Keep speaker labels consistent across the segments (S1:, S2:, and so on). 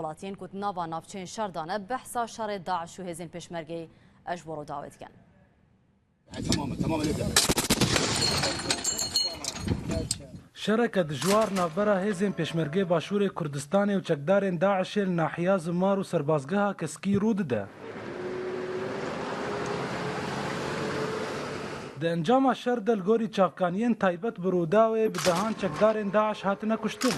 S1: ولاتین کود ناوا نافچین شردانه بحثا شر داعش و هزین پشمرگی اجبارو داوت کن.
S2: تماما
S3: شرکت جوار نابرا هزین پشمرگی باشور کردستان و چکدارین داعش ناحیه زمار و سربازگاه کسکی رود ده. د انجام شر دلگوری چاکانین تایبت بروداوی بدهان چکدارین داعش هاتنه کشتن.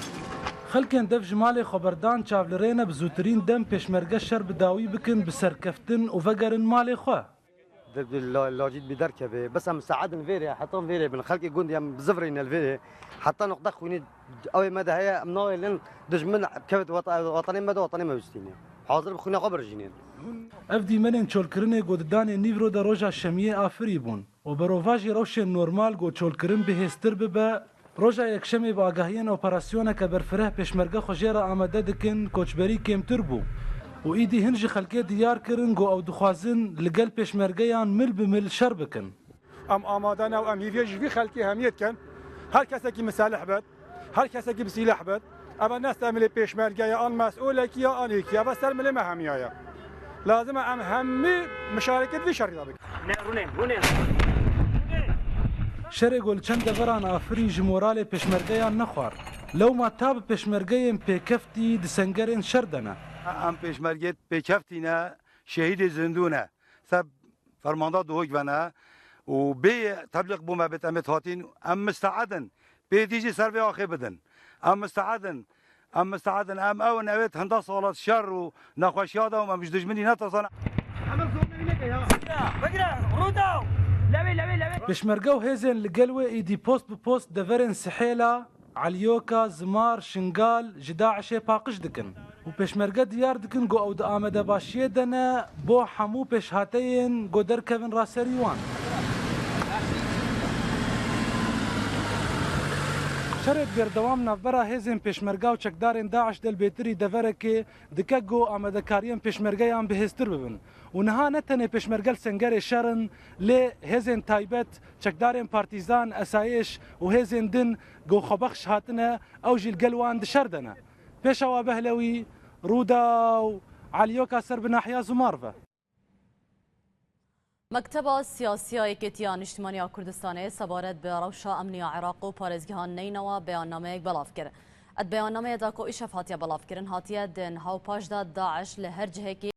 S3: خلکن دف جمال خبردان چاولرین بزوترین دم پشمرگه شر بداوی بکن بسرکفتن و وگرن مال خواه.
S4: لاجد بدركبه بس هم ساعدن فيري حطهم فيري من خلقي جندي هم بزفرين الفيري حتى نقطة خويني أول مدى هي مناوي لين دجمن كبت وطني مدى وطني ما بستيني حاضر بخوينا قبر جنين
S3: افدی منن چولکرنه گوددان نیورو در روزا شمیه آفری بون و بروواجی روشن نورمال گو چولکرن بهستر به روزا یکشمی با آگاهیان اپراسیون که برفره پشمرگه خوشیرا آمده دکن کوچبری کمتر بو و ایدی هنج خلقی دیار کرن گو او دخوازن لگل پشمرگیان مل بمل شر بکن.
S5: آمادنا و هیویج وی خلقی همیت کن هر کسی که مسلح بد هر کسی که بسلاح بد اما نستعمل پشمرگی آن مسئوله کی آن یکی اما استعمل مهمیه لازم همه مشارکت وی شر بکن.
S3: شر گل چند دوران آفری جمورال پشمرگیان نخوار لو ما تاب پشمرگیم پیکفتی دسنگرین شردنه.
S6: ام پیشمرگت پیکفتینه شهید زندونه سب فرمانده دوگ بنا و بی تبلیغ بوم بت امت هاتین ام مستعدن بی دیجی سر به آخر بدن ام مستعدن ام اون اوت هنده صالات شر و نخوشیاده و مش دجمنی نتصانه
S3: پشمرگه و هزین لگلوه ایدی پوست به پوست دورن سحیلا علیوکا زمار شنگال جداعش پاقش دکن و پشمرگه دیار دکن گو او دا آمده باشیه دنه بو حمو پشهاتین گو درکوین راسریوان شرط بردوام نفبرا هزین پشمرگه و چکدارین داعش دل بیتری دوره که دکه گو آمده کارین پشمرگه هم بهستر ببن و نها نتنه پشمرگل سنگر شرن لی هزین تایبت چکدارین پارتیزان اسایش و هزین دن گو خبخش هاتنه او جیل گلوان دشردنه پیشوا بهلوی رودا و علیوکا سر بناحیه زمارفه.
S1: مکتب سیاسی کتیان اجتماعی کردستان سبارت به روشا امنی عراق و پارێزگەهان نینەوە بەیاننامەیەک بەڵاو کرد. ئەت بەیاننامەیەدا کۆ ئیشەف هاتیە بەڵاو کردن هاتیە دن هاو پاشدا داعش لە هەر جهێکی